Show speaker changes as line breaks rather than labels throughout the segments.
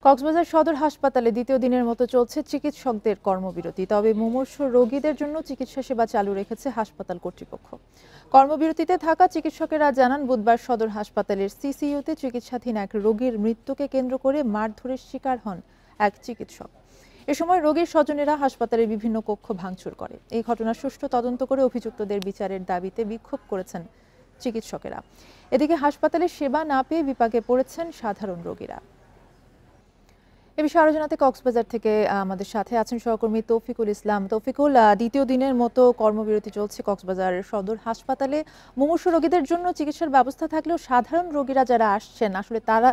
কক্সবাজার সদর হাসপাতালে দ্বিতীয় দিনের মতো চলছে চিকিৎসকদের কর্মবিরতি। তবে মুমূর্ষু রোগীদের জন্য চিকিৎসা সেবা চালু রেখেছে হাসপাতাল কর্তৃপক্ষ। কর্মবিরতিতে থাকা চিকিৎসকেরা জানান, বুধবার সদর হাসপাতালের সিসিইউতে চিকিৎসাধীন এক রোগীর মৃত্যুকে কেন্দ্র করে মারধরের শিকার হন এক চিকিৎসক। এ সময় রোগীর স্বজনেরা হাসপাতালের বিভিন্ন কক্ষ ভাঙচুর করে। এই ঘটনার সুষ্ঠু তদন্ত করে অভিযুক্তদের বিচারের দাবিতে বিক্ষোভ করেছেন চিকিৎসকেরা। এদিকে হাসপাতালে সেবা না পেয়ে বিপাকে পড়েছেন সাধারণ রোগীরা। এ বিষয়ে আরো জানাতে কক্সবাজার থেকে আমাদের সাথে আছেন সহকর্মী তৌফিকুল ইসলাম। তৌফিকুল, দ্বিতীয় দিনের মতো কর্মবিরতি চলছে কক্সবাজার সদর হাসপাতালে। মুমূর্ষু রোগীদের জন্য চিকিৎসার ব্যবস্থা থাকলেও সাধারণ রোগীরা যারা আসছেন, আসলে তারা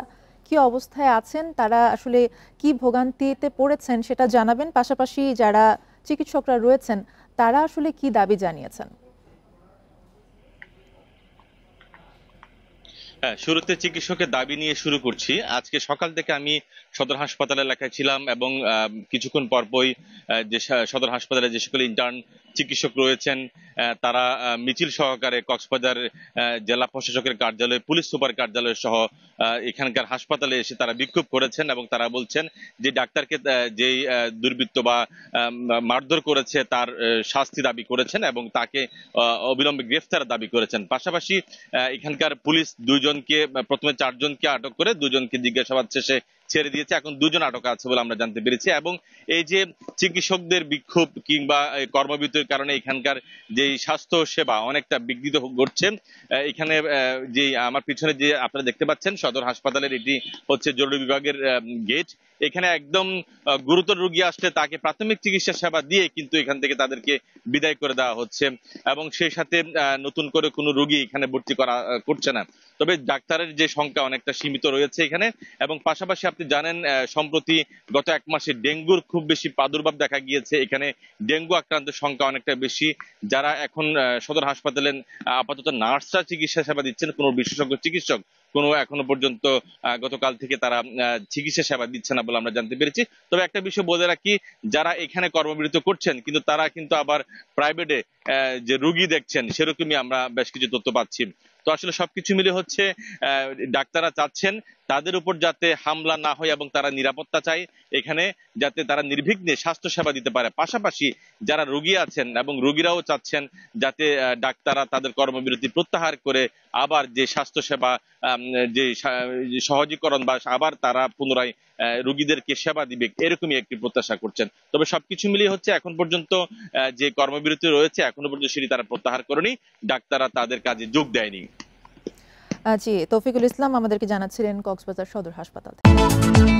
কি অবস্থায় আছেন, তারা আসলে কি ভোগান্তিতে পড়েছেন সেটা জানাবেন। পাশাপাশি যারা চিকিৎসকরা রয়েছেন তারা আসলে কি দাবি জানিয়েছেন?
শুরুতে চিকিৎসকের দাবি নিয়ে শুরু করছি। আজকে সকাল থেকে আমি সদর হাসপাতাল এলাকায় ছিলাম এবং কিছুক্ষণ পরপরই যে সদর হাসপাতালে যে সকল ইন্টার্ন চিকিৎসক রয়েছেন তারা মিছিল সহকারে কক্সবাজার জেলা প্রশাসকের কার্যালয়, পুলিশ সুপার কার্যালয় সহ এখানকার হাসপাতালে এসে তারা বিক্ষোভ করেছেন এবং তারা বলছেন যে ডাক্তারকে যেই দুর্বৃত্ত বা মারধর করেছে তার শাস্তি দাবি করেছেন এবং তাকে অবিলম্বে গ্রেফতার দাবি করেছেন। পাশাপাশি এখানকার পুলিশ দুইজনকে, প্রথমে 4 জনকে আটক করে 2 জনকে জিজ্ঞাসাবাদ শেষে ছেড়ে দিয়েছে। এখন 2 জন আটক আছে বলে আমরা জানতে পেরেছি। এবং এই যে চিকিৎসকদের বিক্ষোভ কিংবা কর্মবিরতির কারণে এখানকার যে স্বাস্থ্য সেবা অনেকটা বিঘ্নিত ঘটছে। এখানে যে আমার পিছনে যে আপনারা দেখতে পাচ্ছেন সদর হাসপাতালের, এটি হচ্ছে জরুরি বিভাগের গেট। এখানে একদম গুরুতর রোগী আসলে তাকে প্রাথমিক চিকিৎসা সেবা দিয়ে কিন্তু এখান থেকে তাদেরকে বিদায় করে দেওয়া হচ্ছে এবং সেই সাথে নতুন করে কোনো রোগী এখানে ভর্তি করছে না। তবে ডাক্তারের যে সংখ্যা অনেকটা সীমিত রয়েছে এখানে। এবং পাশাপাশি আপনি জানেন সম্প্রতি গত 1 মাসে ডেঙ্গুর খুব বেশি প্রাদুর্ভাব দেখা গিয়েছে। এখানে ডেঙ্গু আক্রান্তের সংখ্যা অনেকটা বেশি। যারা এখন সদর হাসপাতালে আপাতত নার্সরা চিকিৎসা সেবা দিচ্ছেন, কোনো বিশেষজ্ঞ চিকিৎসক কোনো এখনো পর্যন্ত গতকাল থেকে তারা চিকিৎসা সেবা দিচ্ছে না বলে আমরা জানতে পেরেছি। তবে একটা বিষয় বলে রাখি, যারা এখানে কর্মবিরতি করছেন কিন্তু তারা কিন্তু আবার প্রাইভেটে যে রোগী দেখছেন সেরকমই আমরা বেশ কিছু তথ্য পাচ্ছি। তো আসলে সবকিছু মিলে হচ্ছে ডাক্তাররা চাচ্ছেন তাদের উপর যাতে হামলা না হয় এবং তারা নিরাপত্তা চায় এখানে, যাতে তারা নির্বিঘ্নে স্বাস্থ্য সেবা দিতে পারে। পাশাপাশি যারা রোগী আছেন এবং রোগীরাও চাচ্ছেন যাতে ডাক্তাররা তাদের কর্মবিরতি প্রত্যাহার করে আবার যে স্বাস্থ্য সেবা যে সহজীকরণ বা আবার তারা পুনরায় রোগীদেরকে সেবা দিবে, এরকমই একটি প্রত্যাশা করছেন। তবে সবকিছু মিলিয়ে হচ্ছে এখন পর্যন্ত যে কর্মবিরতি রয়েছে এখনো পর্যন্ত সেটি তারা প্রত্যাহার করেনি, ডাক্তাররা তাদের কাজে যোগ দেয়নি।
জি, তৌফিকুল ইসলাম আমাদেরকে জানাচ্ছিলেন কক্সবাজার সদর হাসপাতাল থেকে।